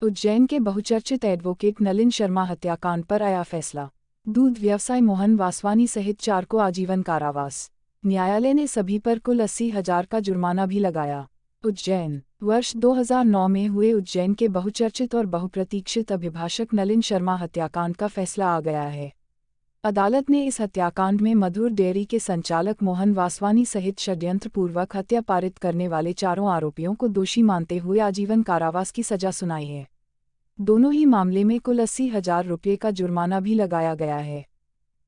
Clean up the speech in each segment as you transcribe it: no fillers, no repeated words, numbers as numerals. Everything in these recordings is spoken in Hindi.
उज्जैन के बहुचर्चित एडवोकेट नलिन शर्मा हत्याकांड पर आया फैसला। दूध व्यवसायी मोहन वासवानी सहित 4 को आजीवन कारावास। न्यायालय ने सभी पर कुल 80,000 का जुर्माना भी लगाया। उज्जैन। वर्ष 2009 में हुए उज्जैन के बहुचर्चित और बहुप्रतीक्षित अभिभाषक नलिन शर्मा हत्याकांड का फैसला आ गया है। अदालत ने इस हत्याकांड में मधुर डेयरी के संचालक मोहन वासवानी सहित षड्यंत्रपूर्वक हत्या पारित करने वाले 4 आरोपियों को दोषी मानते हुए आजीवन कारावास की सजा सुनाई है। दोनों ही मामले में कुल 80,000 रुपये का जुर्माना भी लगाया गया है।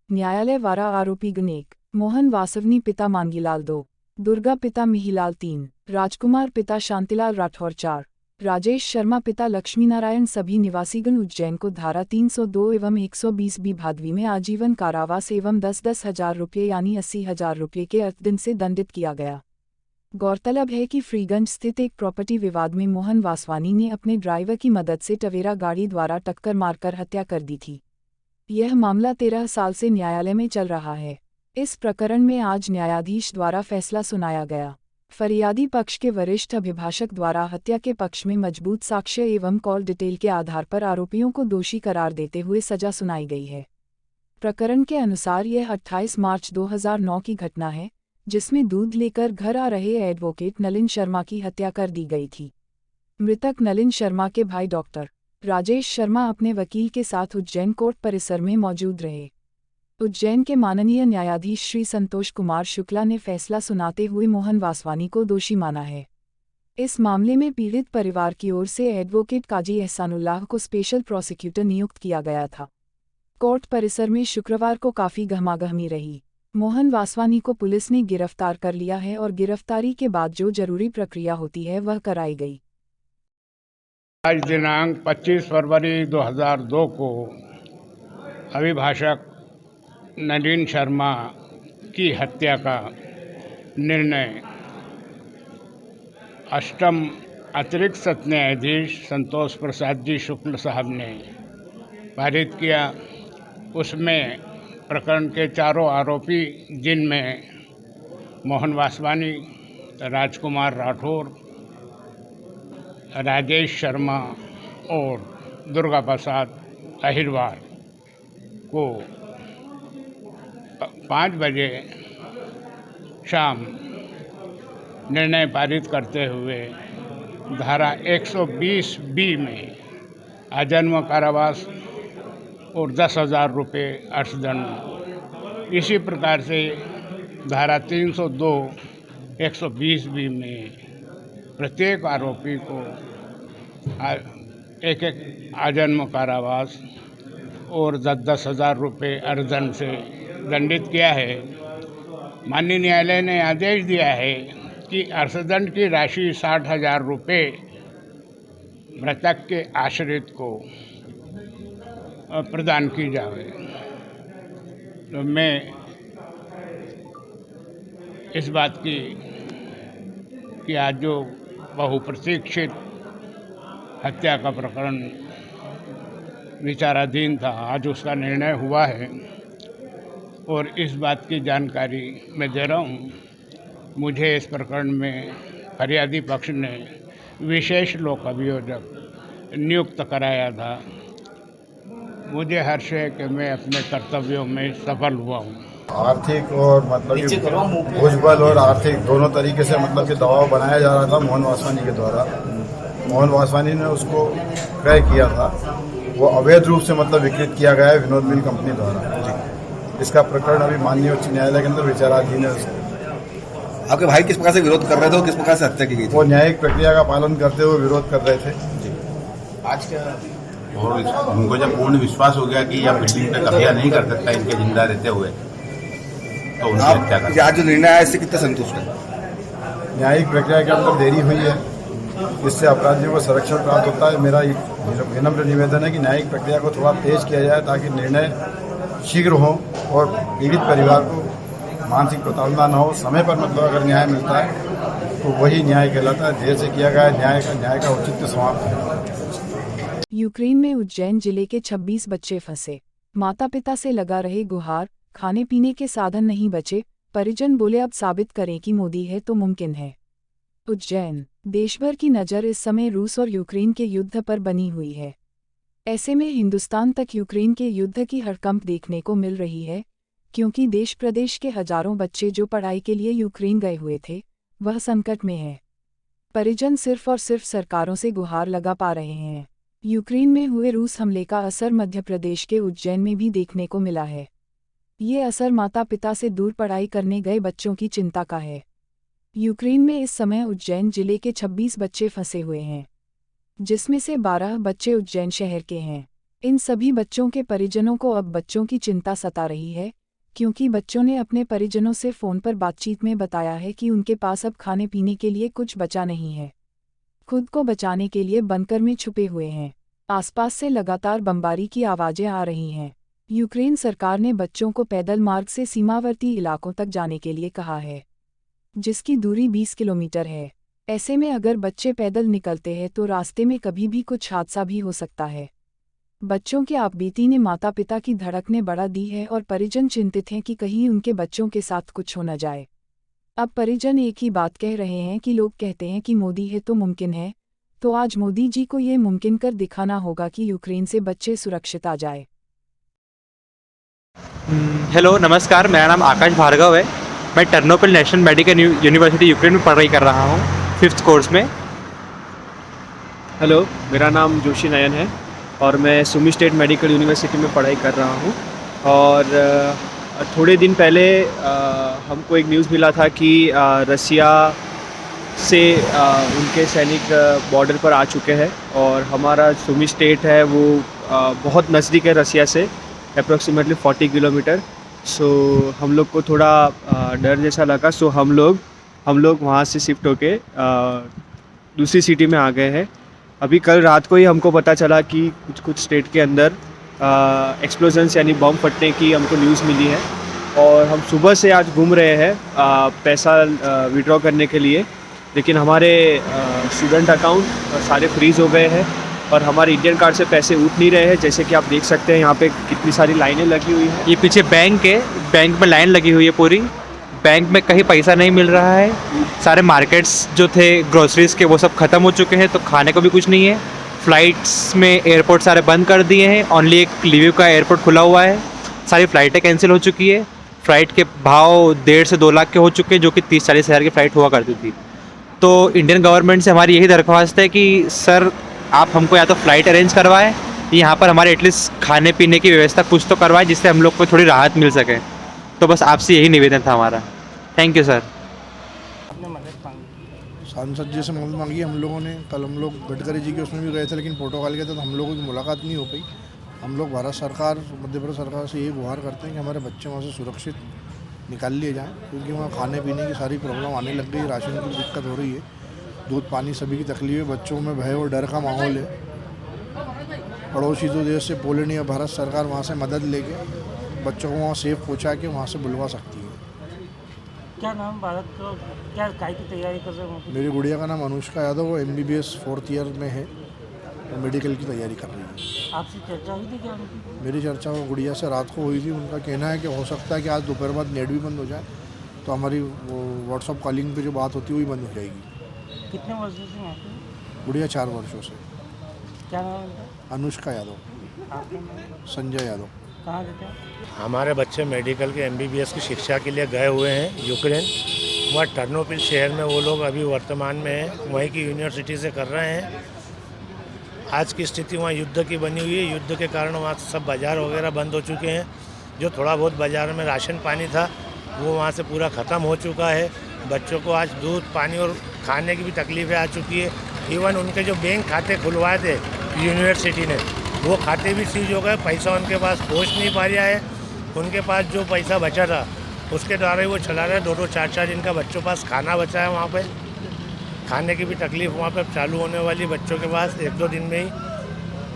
न्यायालय द्वारा आरोपी गनेक मोहन वासवनी पिता मांगीलाल 2, दुर्गा पिता मिहिलाल 3, राजकुमार पिता शांतिलाल राठौर 4, राजेश शर्मा पिता लक्ष्मीनारायण सभी निवासीगण उज्जैन को धारा 302 एवं 120 बी भादवी में आजीवन कारावास एवं 10-10 हजार रुपये यानी 80,000 रुपये के अर्थदंड से दंडित किया गया। गौरतलब है कि फ्रीगंज स्थित एक प्रॉपर्टी विवाद में मोहन वासवानी ने अपने ड्राइवर की मदद से टवेरा गाड़ी द्वारा टक्कर मारकर हत्या कर दी थी। यह मामला 13 साल से न्यायालय में चल रहा है। इस प्रकरण में आज न्यायाधीश द्वारा फैसला सुनाया गया। फरियादी पक्ष के वरिष्ठ अभिभाषक द्वारा हत्या के पक्ष में मजबूत साक्ष्य एवं कॉल डिटेल के आधार पर आरोपियों को दोषी करार देते हुए सजा सुनाई गई है। प्रकरण के अनुसार यह 28 मार्च 2009 की घटना है, जिसमें दूध लेकर घर आ रहे एडवोकेट नलिन शर्मा की हत्या कर दी गई थी। मृतक नलिन शर्मा के भाई डॉक्टर राजेश शर्मा अपने वकील के साथ उज्जैन कोर्ट परिसर में मौजूद रहे। उज्जैन के माननीय न्यायाधीश श्री संतोष कुमार शुक्ला ने फैसला सुनाते हुए मोहन वासवानी को दोषी माना है। इस मामले में पीड़ित परिवार की ओर से एडवोकेट काजी एहसानुल्लाह को स्पेशल प्रोसिक्यूटर नियुक्त किया गया था। कोर्ट परिसर में शुक्रवार को काफी गहमागहमी रही। मोहन वासवानी को पुलिस ने गिरफ्तार कर लिया है और गिरफ्तारी के बाद जो जरूरी प्रक्रिया होती है वह कराई गई। आज दिनांक 25 फरवरी 2002 को अभिभाषक नलिन शर्मा की हत्या का निर्णय अष्टम अतिरिक्त सत्र न्यायाधीश संतोष प्रसाद जी शुक्ल साहब ने पारित किया। उसमें प्रकरण के 4 आरोपी, जिनमें मोहन वासवानी, राजकुमार राठौर, राजेश शर्मा और दुर्गा प्रसाद अहिरवार को 5 बजे शाम निर्णय पारित करते हुए धारा 120 बी में आजीवन कारावास और 10,000 रुपये अर्थदंड, इसी प्रकार से धारा 302 120 बी में प्रत्येक आरोपी को एक आजीवन कारावास और 10,000 रुपये अर्थदंड से दंडित किया है। माननीय न्यायालय ने आदेश दिया है कि अर्थदंड की राशि 60,000 रुपये मृतक के आश्रित को प्रदान की जाए। तो मैं इस बात की कि आज जो बहुप्रतीक्षित हत्या का प्रकरण विचाराधीन था, आज उसका निर्णय हुआ है और इस बात की जानकारी मैं दे रहा हूँ। मुझे इस प्रकरण में फरियादी पक्ष ने विशेष लोक अभियोजक नियुक्त कराया था। मुझे हर्ष है कि मैं अपने कर्तव्यों में सफल हुआ हूँ। आर्थिक और भुजबल और आर्थिक दोनों तरीके से कि दबाव बनाया जा रहा था मोहन वासवानी के द्वारा। मोहन वासवानी ने उसको क्रय किया था, वो अवैध रूप से विकृत किया गया है विनोद मिल कंपनी द्वारा। इसका प्रकरण अभी माननीय उच्च न्यायालय के अंदर विचाराधीन है। आपके भाई किस प्रकार से विरोध कर रहे थे और किस प्रकार से हत्या की गई थी? वो न्यायिक प्रक्रिया का पालन करते हुए विरोध कर रहे थे। जी। आज क्या और उनको जब पूर्ण विश्वास हो गया कि यह बिल्डिंग पे कब्जा नहीं कर सकता इनके जिंदा रहते हुए, तो उनकी हत्या कर। आज जो निर्णय आया इससे कितना संतुष्ट है? न्यायिक प्रक्रिया के अंदर देरी हुई है, इससे अपराधियों को संरक्षण प्राप्त होता है। मेरा विनम्र निवेदन है कि न्यायिक प्रक्रिया को थोड़ा तेज किया जाए ताकि निर्णय शीघ्र हो और पीड़ित परिवार को मानसिक प्रताड़ना न हो। समय पर अगर न्याय मिलता है तो वही न्याय कहलाता है। देर से किया गया न्याय का औचित्य समाप्त है। यूक्रेन में उज्जैन जिले के 26 बच्चे फंसे। माता पिता से लगा रहे गुहार, खाने पीने के साधन नहीं बचे। परिजन बोले अब साबित करें कि मोदी है तो मुमकिन है। उज्जैन। देशभर की नज़र इस समय रूस और यूक्रेन के युद्ध पर बनी हुई है। ऐसे में हिंदुस्तान तक यूक्रेन के युद्ध की हड़कंप देखने को मिल रही है, क्योंकि देश प्रदेश के हजारों बच्चे जो पढ़ाई के लिए यूक्रेन गए हुए थे, वह संकट में है। परिजन सिर्फ और सिर्फ सरकारों से गुहार लगा पा रहे हैं। यूक्रेन में हुए रूस हमले का असर मध्य प्रदेश के उज्जैन में भी देखने को मिला है। ये असर माता पिता से दूर पढ़ाई करने गए बच्चों की चिंता का है। यूक्रेन में इस समय उज्जैन जिले के 26 बच्चे फंसे हुए हैं, जिसमें से 12 बच्चे उज्जैन शहर के हैं। इन सभी बच्चों के परिजनों को अब बच्चों की चिंता सता रही है, क्योंकि बच्चों ने अपने परिजनों से फ़ोन पर बातचीत में बताया है कि उनके पास अब खाने पीने के लिए कुछ बचा नहीं है। खुद को बचाने के लिए बंकर में छुपे हुए हैं। आसपास से लगातार बमबारी की आवाज़ें आ रही हैं। यूक्रेन सरकार ने बच्चों को पैदल मार्ग से सीमावर्ती इलाकों तक जाने के लिए कहा है, जिसकी दूरी 20 किलोमीटर है। ऐसे में अगर बच्चे पैदल निकलते हैं तो रास्ते में कभी भी कुछ हादसा भी हो सकता है। बच्चों के आपबीती ने माता पिता की धड़कनें बढ़ा दी है और परिजन चिंतित हैं कि कहीं उनके बच्चों के साथ कुछ हो न जाए। अब परिजन एक ही बात कह रहे हैं कि लोग कहते हैं कि मोदी है तो मुमकिन है, तो आज मोदी जी को ये मुमकिन कर दिखाना होगा कि यूक्रेन से बच्चे सुरक्षित आ जाए। हेलो नमस्कार, मेरा नाम आकाश भार्गव है। मैं Ternopil national medical university Ukraine में पढ़ाई कर रहा हूँ 5th कोर्स में। हेलो, मेरा नाम जोशी नयन है और मैं सुमी स्टेट मेडिकल यूनिवर्सिटी में पढ़ाई कर रहा हूँ। और थोड़े दिन पहले हमको एक न्यूज़ मिला था कि रसिया से उनके सैनिक बॉर्डर पर आ चुके हैं और हमारा सुमी स्टेट है वो बहुत नज़दीक है रसिया से, अप्रॉक्सीमेटली 40 किलोमीटर। सो हम लोग को थोड़ा डर जैसा लगा। सो हम लोग वहाँ से शिफ्ट होके दूसरी सिटी में आ गए हैं। अभी कल रात को ही हमको पता चला कि कुछ स्टेट के अंदर एक्सप्लोजन्स यानी बम फटने की हमको न्यूज़ मिली है। और हम सुबह से आज घूम रहे हैं पैसा विड्रॉ करने के लिए, लेकिन हमारे स्टूडेंट अकाउंट सारे फ्रीज़ हो गए हैं और हमारे इंडियन कार्ड से पैसे उठ नहीं रहे हैं। जैसे कि आप देख सकते हैं यहाँ पे कितनी सारी लाइनें लगी हुई हैं। ये पीछे बैंक है, बैंक में लाइन लगी हुई है पूरी। बैंक में कहीं पैसा नहीं मिल रहा है। सारे मार्केट्स जो थे ग्रोसरीज़ के वो सब ख़त्म हो चुके हैं, तो खाने को भी कुछ नहीं है। फ़्लाइट्स में एयरपोर्ट सारे बंद कर दिए हैं। ओनली एक लिविव का एयरपोर्ट खुला हुआ है। सारी फ़्लाइटें कैंसिल हो चुकी है। फ़्लाइट के भाव 1.5 से 2 लाख के हो चुके हैं, जो कि 30-40 हज़ार की फ़्लाइट हुआ करती थी। तो इंडियन गवर्नमेंट से हमारी यही दरख्वास्त है कि सर आप हमको या तो फ़्लाइट अरेंज करवाएं, यहाँ पर हमारे एटलीस्ट खाने पीने की व्यवस्था कुछ तो करवाएं, जिससे हम लोग को थोड़ी राहत मिल सके। तो बस आपसे यही निवेदन था हमारा। Thank you sir. सांसद जी से मदद मांगी हम लोगों ने। कल हम लोग गडकरी जी के उसमें भी गए थे, लेकिन प्रोटोकॉल के तहत हम लोगों की मुलाकात नहीं हो पाई। हम लोग भारत सरकार, मध्य प्रदेश सरकार से ये गुहार करते हैं कि हमारे बच्चे वहाँ से सुरक्षित निकाल लिए जाएँ, क्योंकि वहाँ खाने पीने की सारी प्रॉब्लम आने लग गई। राशन की दिक्कत हो रही है, दूध पानी सभी की तकलीफ है। बच्चों में भय और डर का माहौल है। पड़ोसी दो देश से पोलैंड या भारत सरकार वहाँ से मदद लेके बच्चों को वहाँ सेफ पहुँचा के वहाँ से बुलवा सकती है। क्या नाम भारत को क्या काय की तैयारी कर रहे हैं? मेरी गुड़िया का नाम अनुष्का यादव, वो MBBS 4th ईयर में है, वो मेडिकल की तैयारी कर रही है। आपसे चर्चा हुई थी क्या उनकी? मेरी चर्चा वो गुड़िया से रात को हुई थी। उनका कहना है कि हो सकता है कि आज दोपहर बाद नेट भी बंद हो जाए, तो हमारी वो व्हाट्सअप कॉलिंग पे जो बात होती है वही बंद हो जाएगी। कितने वर्षों से यहाँ पे? गुड़िया 4 वर्षों से। क्या नाम है उनका? अनुष्का यादव। आपका नाम? संजय यादव। कहाँ रहते हैं? हमारे बच्चे मेडिकल के MBBS की शिक्षा के लिए गए हुए हैं यूक्रेन। वहाँ टर्नोपिल शहर में वो लोग अभी वर्तमान में हैं, वहीं की यूनिवर्सिटी से कर रहे हैं। आज की स्थिति वहाँ युद्ध की बनी हुई है। युद्ध के कारण वहाँ सब बाज़ार वगैरह बंद हो चुके हैं। जो थोड़ा बहुत बाज़ार में राशन पानी था वो वहाँ से पूरा ख़त्म हो चुका है। बच्चों को आज दूध पानी और खाने की भी तकलीफ़ें आ चुकी है। इवन उनके जो बैंक खाते खुलवाए थे यूनिवर्सिटी ने, वो खाते भी सीज हो गए। पैसा उनके पास पहुँच नहीं पा रहा है। उनके पास जो पैसा बचा था उसके द्वारा ही वो चला रहे। 2-2, 4-4 दिन का बच्चों पास खाना बचा है। वहाँ पे खाने की भी तकलीफ़ वहाँ पे चालू होने वाली। बच्चों के पास 1-2 दिन में ही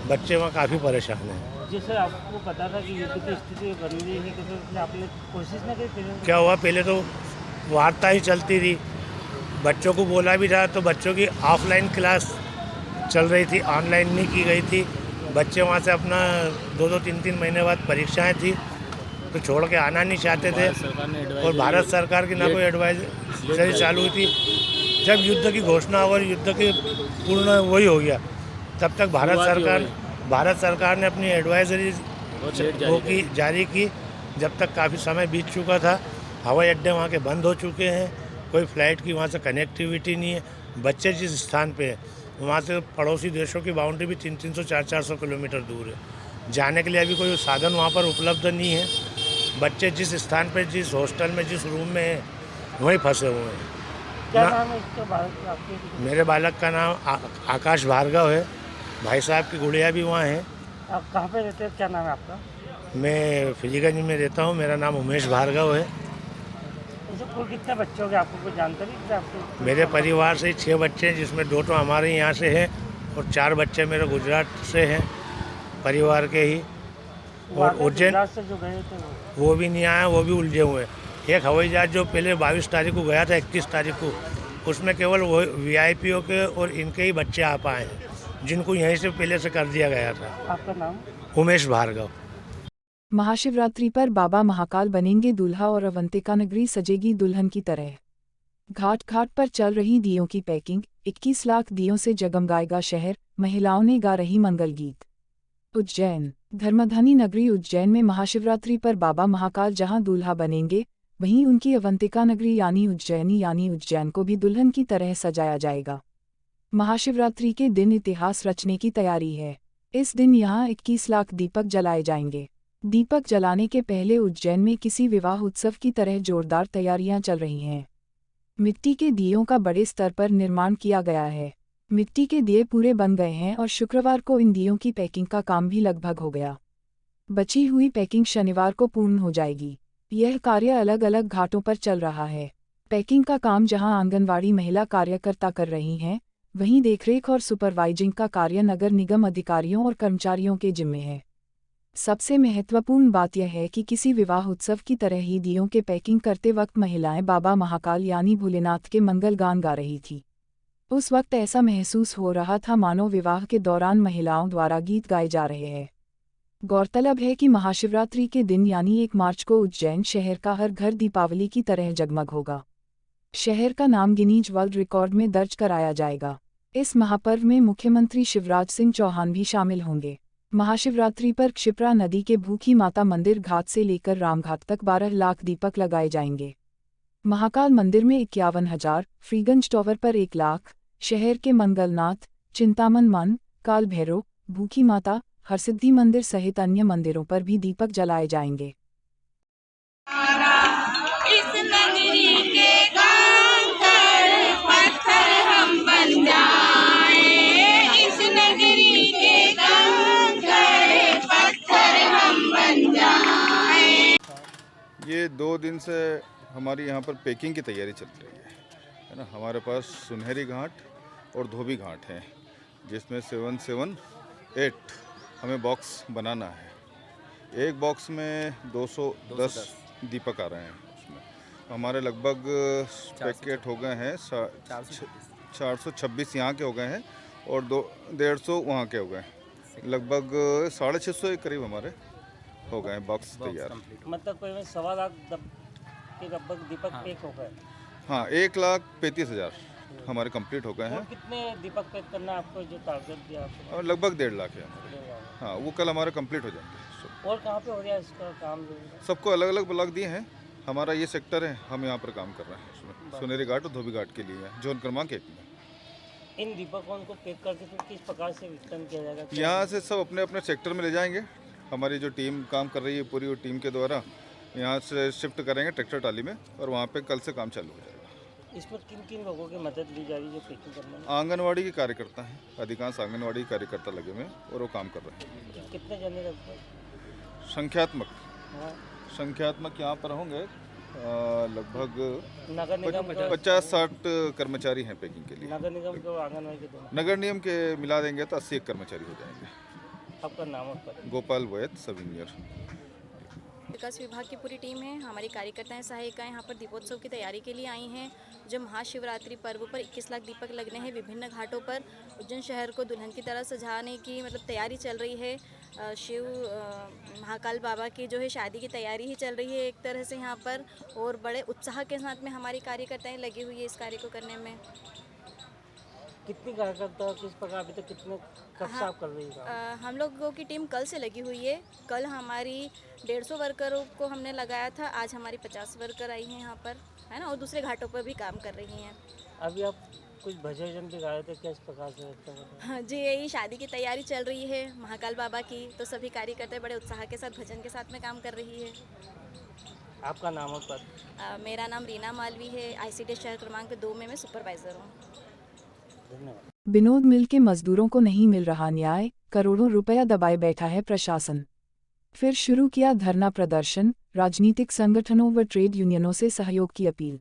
बच्चे वहाँ काफ़ी परेशान हैं। जैसे आपको पता था कि युद्ध की स्थिति बन रही है, तो आपने कोशिश ना की? क्या हुआ, पहले तो वार्ता ही चलती थी। बच्चों को बोला भी था, तो बच्चों की ऑफलाइन क्लास चल रही थी, ऑनलाइन नहीं की गई थी। बच्चे वहाँ से अपना 2-2, 3-3 महीने बाद परीक्षाएं थी, तो छोड़ के आना नहीं चाहते थे। और भारत सरकार की ना कोई एडवाइजरी चालू हुई थी। जब युद्ध की घोषणा और युद्ध की पूर्ण वही हो गया, तब तक भारत सरकार ने अपनी एडवाइजरी जारी की। जब तक काफ़ी समय बीत चुका था, हवाई अड्डे वहाँ के बंद हो चुके हैं, कोई फ़्लाइट की वहाँ से कनेक्टिविटी नहीं है। बच्चे जिस स्थान पे वहाँ से पड़ोसी देशों की बाउंड्री भी 300 400 किलोमीटर दूर है। जाने के लिए अभी कोई साधन वहाँ पर उपलब्ध नहीं है। बच्चे जिस स्थान पे, जिस हॉस्टल में, जिस रूम में हैं, वहीं फंसे हुए हैं। क्या नाम है इसके बालक का आपके? मेरे बालक का नाम आकाश भार्गव है। भाई साहब की गुड़िया भी वहाँ है। आप कहाँ पे रहते हैं, क्या नाम है आपका? मैं फिजीगंज में रहता हूँ। मेरा नाम उमेश भार्गव है। ऐसे कुल कितने बच्चे हो गए, आपको कोई जानकारी है आपको? मेरे परिवार से 6 बच्चे हैं, जिसमें 2 तो हमारे यहाँ से हैं और 4 बच्चे मेरे गुजरात से हैं, परिवार के ही। और उज्जैन से जो गए थे वो भी नहीं आया, वो भी उलझे हुए हैं। एक हवाई जहाज जो पहले 22 तारीख को गया था, 31 तारीख को, उसमें केवल वो वीआईपीओ के और इनके ही बच्चे आ पाए हैं, जिनको यहीं से पहले से कर दिया गया था। आपका नाम? उमेश भार्गव। महाशिवरात्रि पर बाबा महाकाल बनेंगे दूल्हा और अवंतिका नगरी सजेगी दुल्हन की तरह। घाट घाट पर चल रही दियों की पैकिंग, 21 लाख दियों से जगमगाएगा शहर, महिलाओं ने गा रही मंगल गीत। उज्जैन, धर्मधनी नगरी उज्जैन में महाशिवरात्रि पर बाबा महाकाल जहां दूल्हा बनेंगे, वहीं उनकी अवंतिका नगरी यानी उज्जैन को भी दुल्हन की तरह सजाया जाएगा। महाशिवरात्रि के दिन इतिहास रचने की तैयारी है। इस दिन यहां 21 लाख दीपक जलाए जाएंगे। दीपक जलाने के पहले उज्जैन में किसी विवाह उत्सव की तरह जोरदार तैयारियां चल रही हैं। मिट्टी के दियों का बड़े स्तर पर निर्माण किया गया है। मिट्टी के दिए पूरे बन गए हैं और शुक्रवार को इन दियों की पैकिंग का काम भी लगभग हो गया। बची हुई पैकिंग शनिवार को पूर्ण हो जाएगी। यह कार्य अलग अलग घाटों पर चल रहा है। पैकिंग का काम जहां आंगनवाड़ी महिला कार्यकर्ता कर रही हैं, वहीं देखरेख और सुपरवाइजिंग का कार्य नगर निगम अधिकारियों और कर्मचारियों के जिम्मे है। सबसे महत्वपूर्ण बात यह है कि किसी विवाह उत्सव की तरह ही दियों के पैकिंग करते वक्त महिलाएं बाबा महाकाल यानी भोलेनाथ के मंगल गान गा रही थी। उस वक्त ऐसा महसूस हो रहा था मानो विवाह के दौरान महिलाओं द्वारा गीत गाए जा रहे हैं। गौरतलब है कि महाशिवरात्रि के दिन यानी 1 मार्च को उज्जैन शहर का हर घर दीपावली की तरह जगमग होगा। शहर का नाम गिनीज वर्ल्ड रिकॉर्ड में दर्ज कराया जाएगा। इस महापर्व में मुख्यमंत्री शिवराज सिंह चौहान भी शामिल होंगे। महाशिवरात्रि पर क्षिप्रा नदी के भूखी माता मंदिर घाट से लेकर रामघाट तक 12 लाख दीपक लगाए जाएंगे। महाकाल मंदिर में 51,000, फ्रीगंज टॉवर पर 1 लाख, शहर के मंगलनाथ, चिंतामन मन, काल भैरव, भूखी माता, हरसिद्धि मंदिर सहित अन्य मंदिरों पर भी दीपक जलाए जाएंगे। इस नगरी के कंकड़ पत्थर हम बन जाएं, इस नगरी के कंकड़ पत्थर हम बन जाएं। ये 2 दिन से हमारी यहाँ पर पैकिंग की तैयारी चल रही है ना। हमारे पास सुनहरी घाट और धोबी घाट है, जिसमें 778 हमें बॉक्स बनाना है। एक बॉक्स में 210 दीपक आ रहे हैं। उसमें हमारे लगभग पैकेट हो गए हैं 426 यहाँ के हो गए हैं और 150 वहाँ के हो गए हैं। लगभग 650 के करीब हमारे हो गए हैं बॉक्स तैयार। मतलब कोई 1.25 लाख के लगभग दीपक पैक हो गए। हाँ, 1,35,000 हमारे कंप्लीट हो गए हैं। कितने दीपक पैक करना है आपको, जो टारगेट दिया आपको? और लगभग 1.5 लाख है हमारे। हाँ, वो कल हमारे कंप्लीट हो जाएंगे। और कहाँ पे हो रहा है इसका काम? सबको अलग अलग ब्लॉक दिए हैं। हमारा ये सेक्टर है, हम यहाँ पर काम कर रहे हैं। उसमें सुनहरी घाट और धोबी घाट के लिए है, जोन क्रमांक 1 में। इन दीपकों को पैक करके फिर किस प्रकार से वितरण किया जाएगा? यहाँ से सब अपने अपने सेक्टर में ले जाएंगे। हमारी जो टीम काम कर रही है पूरी, वो टीम के द्वारा यहाँ से शिफ्ट करेंगे ट्रैक्टर ट्राली में, और वहाँ पे कल से काम चालू हो जाएगा। इसमें किन किन लोगों की मदद ली जा रही है पैकिंग करने में? आंगनवाड़ी के कार्यकर्ता हैं, अधिकांश आंगनवाड़ी कार्यकर्ता लगे हुए हैं और वो काम कर रहे हैं। कितने जने लगभग? संख्यात्मक यहाँ पर होंगे लगभग नगर निगम 50-60 कर्मचारी हैं पैकिंग के लिए। नगर निगम को आंगनवाड़ी के दोनों? नगर निगम के मिला देंगे तो 80 कर्मचारी हो जाएंगे। आपका नाम और पता? गोपाल वैद, सब इंजीनियर। विकास विभाग की पूरी टीम है। हमारी कार्यकर्ताएं सहायिकाएं यहाँ पर दीपोत्सव की तैयारी के लिए आई हैं। जो महाशिवरात्रि पर्व पर 21 लाख दीपक लगने हैं विभिन्न घाटों पर। उज्जैन शहर को दुल्हन की तरह सजाने की तैयारी चल रही है। शिव महाकाल बाबा की जो है शादी की तैयारी ही चल रही है एक तरह से यहाँ पर, और बड़े उत्साह के साथ में हमारी कार्यकर्ताएं लगी हुई है इस कार्य को करने में। कितनी कार्यकर्ता किस प्रकार अभी तक कितने कब से आप कर रही है? हम लोगों की टीम कल से लगी हुई है। कल हमारी 150 वर्करों को हमने लगाया था, आज हमारी 50 वर्कर आई हैं यहाँ पर, है ना, और दूसरे घाटों पर भी काम कर रही हैं। अभी आप कुछ भजन भी गा रहे थे, किस प्रकार से? हाँ जी, यही शादी की तैयारी चल रही है महाकाल बाबा की, तो सभी कार्यकर्ता बड़े उत्साह के साथ भजन के साथ में काम कर रही है। आपका नाम और पद? मेरा नाम रीना मालवी है, ICD शहर क्रमांक 2 में मैं सुपरवाइज़र हूँ। बिनोद मिल के मजदूरों को नहीं मिल रहा न्याय, करोड़ों रुपया दबाए बैठा है प्रशासन। फिर शुरू किया धरना प्रदर्शन, राजनीतिक संगठनों व ट्रेड यूनियनों से सहयोग की अपील।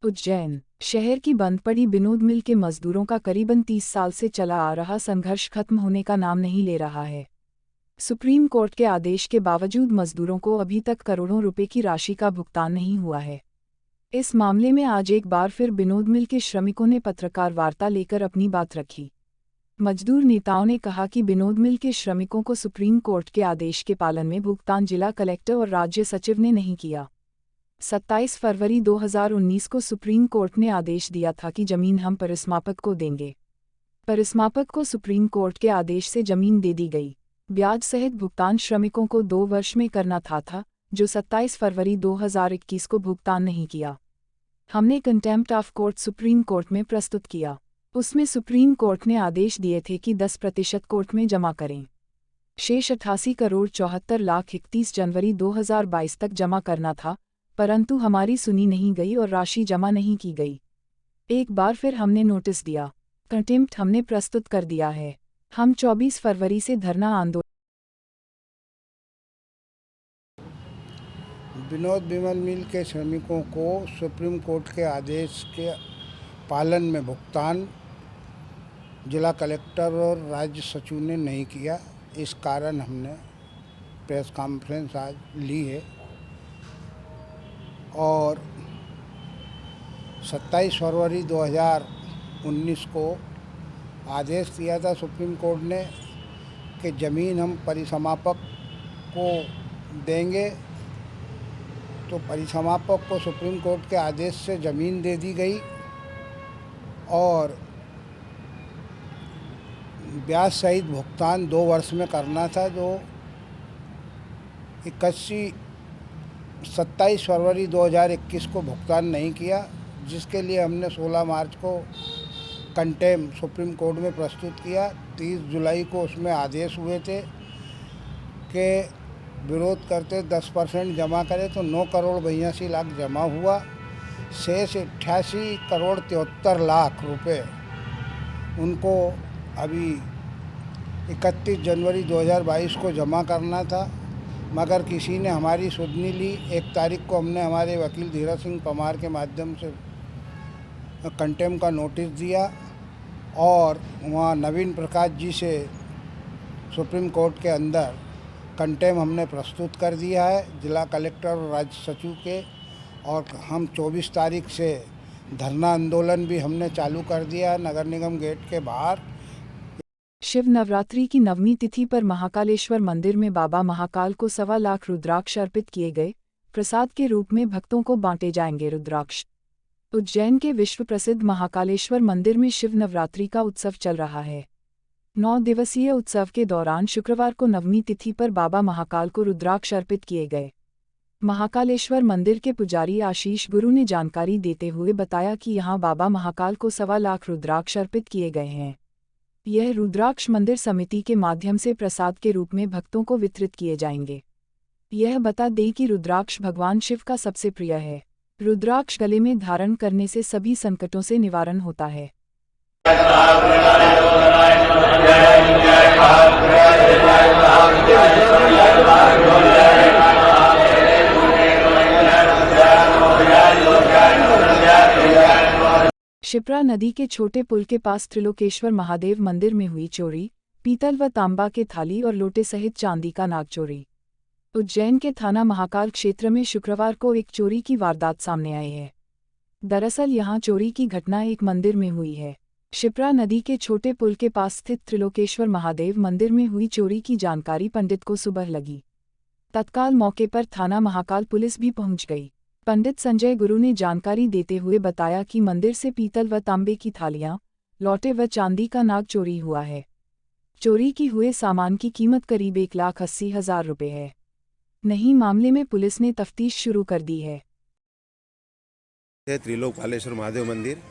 उज्जैन शहर की बंद पड़ी बिनोद मिल के मजदूरों का करीबन 30 साल से चला आ रहा संघर्ष खत्म होने का नाम नहीं ले रहा है। सुप्रीम कोर्ट के आदेश के बावजूद मजदूरों को अभी तक करोड़ों रुपए की राशि का भुगतान नहीं हुआ है। इस मामले में आज एक बार फिर बिनोद मिल के श्रमिकों ने पत्रकार वार्ता लेकर अपनी बात रखी। मजदूर नेताओं ने कहा कि बिनोद मिल के श्रमिकों को सुप्रीम कोर्ट के आदेश के पालन में भुगतान जिला कलेक्टर और राज्य सचिव ने नहीं किया। 27 फरवरी 2019 को सुप्रीम कोर्ट ने आदेश दिया था कि जमीन हम परिसमापक को देंगे। परिसमापक को सुप्रीम कोर्ट के आदेश से जमीन दे दी गई। ब्याज सहित भुगतान श्रमिकों को 2 वर्ष में करना था, जो 27 फरवरी 2021 को भुगतान नहीं किया। हमने contempt of court supreme court में प्रस्तुत किया। उसमें सुप्रीम कोर्ट ने आदेश दिए थे कि 10% कोर्ट में जमा करें। शेष 88 करोड़ 74 लाख 31 जनवरी 2022 तक जमा करना था, परंतु हमारी सुनी नहीं गई और राशि जमा नहीं की गई। एक बार फिर हमने नोटिस दिया, कंटेम्प्ट हमने प्रस्तुत कर दिया है। हम 24 फरवरी से धरना आंदोलन। विनोद बिमल मिल के श्रमिकों को सुप्रीम कोर्ट के आदेश के पालन में भुगतान जिला कलेक्टर और राज्य सचिव ने नहीं किया। इस कारण हमने प्रेस कॉन्फ्रेंस आज ली है और 27 फरवरी 2019 को आदेश दिया था सुप्रीम कोर्ट ने कि ज़मीन हम परिसमापक को देंगे, तो परिसमापक को सुप्रीम कोर्ट के आदेश से ज़मीन दे दी गई और ब्याज सहित भुगतान 2 वर्ष में करना था, जो 27 फरवरी 2021 को भुगतान नहीं किया, जिसके लिए हमने 16 मार्च को कंटेम सुप्रीम कोर्ट में प्रस्तुत किया। 30 जुलाई को उसमें आदेश हुए थे कि विरोध करते 10% जमा करें, तो 9 करोड़ 82 लाख जमा हुआ। शेष 88 करोड़ 73 लाख रुपए उनको अभी 31 जनवरी 2022 को जमा करना था, मगर किसी ने हमारी सुध नहीं ली। 1 तारीख को हमने हमारे वकील धीरज सिंह परमार के माध्यम से कंटेम का नोटिस दिया और वहाँ नवीन प्रकाश जी से सुप्रीम कोर्ट के अंदर कंटेम हमने प्रस्तुत कर दिया है जिला कलेक्टर और राज्य सचिव के, और हम 24 तारीख से धरना आंदोलन भी हमने चालू कर दिया है नगर निगम गेट के बाहर। शिव नवरात्रि की 9वीं तिथि पर महाकालेश्वर मंदिर में बाबा महाकाल को 1.25 लाख रुद्राक्ष अर्पित किए गए। प्रसाद के रूप में भक्तों को बांटे जाएंगे रुद्राक्ष। उज्जैन के विश्व प्रसिद्ध महाकालेश्वर मंदिर में शिव नवरात्रि का उत्सव चल रहा है। 9 दिवसीय उत्सव के दौरान शुक्रवार को 9वीं तिथि पर बाबा महाकाल को रुद्राक्ष अर्पित किए गए। महाकालेश्वर मंदिर के पुजारी आशीष गुरु ने जानकारी देते हुए बताया कि यहां बाबा महाकाल को 1.25 लाख रुद्राक्ष अर्पित किए गए हैं। यह रुद्राक्ष मंदिर समिति के माध्यम से प्रसाद के रूप में भक्तों को वितरित किए जाएंगे। यह बता दें कि रुद्राक्ष भगवान शिव का सबसे प्रिय है। रुद्राक्ष गले में धारण करने से सभी संकटों से निवारण होता है। शिप्रा नदी के छोटे पुल के पास त्रिलोकेश्वर महादेव मंदिर में हुई चोरी। पीतल व तांबा के थाली और लोटे सहित चांदी का नाग चोरी। उज्जैन के थाना महाकाल क्षेत्र में शुक्रवार को एक चोरी की वारदात सामने आई है। दरअसल यहां चोरी की घटना एक मंदिर में हुई है। शिप्रा नदी के छोटे पुल के पास स्थित त्रिलोकेश्वर महादेव मंदिर में हुई चोरी की जानकारी पंडित को सुबह लगी। तत्काल मौके पर थाना महाकाल पुलिस भी पहुंच गई। पंडित संजय गुरु ने जानकारी देते हुए बताया कि मंदिर से पीतल व तांबे की थालियां, लौटे व चांदी का नाग चोरी हुआ है। चोरी की हुए सामान की कीमत करीब 1,80,000 रुपये है। नहीं, मामले में पुलिस ने तफ्तीश शुरू कर दी है। त्रिलोकपालेश्वर महादेव मंदिर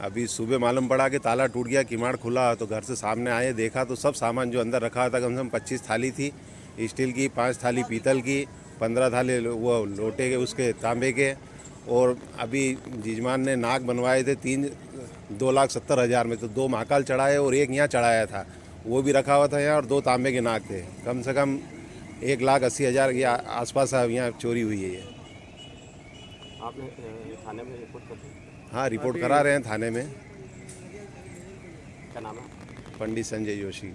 अभी सुबह मालूम पड़ा कि ताला टूट गया, किमाड़ खुला, तो घर से सामने आए, देखा तो सब सामान जो अंदर रखा था कम से कम 25 थाली थी स्टील की, 5 थाली पीतल की, 15 थाली वो लोटे के उसके तांबे के, और अभी जीजमान ने नाग बनवाए थे 2,70,000 में, तो 2 महाकाल चढ़ाए और 1 यहाँ चढ़ाया था, वो भी रखा हुआ था यहाँ, और 2 तांबे के नाग थे। कम से कम 1,80,000 के आसपास यहाँ चोरी हुई है। ये आपने थाने में रिपोर्ट कर दी? हाँ, रिपोर्ट करा रहे हैं थाने में। क्या नाम है? पंडित संजय जोशी।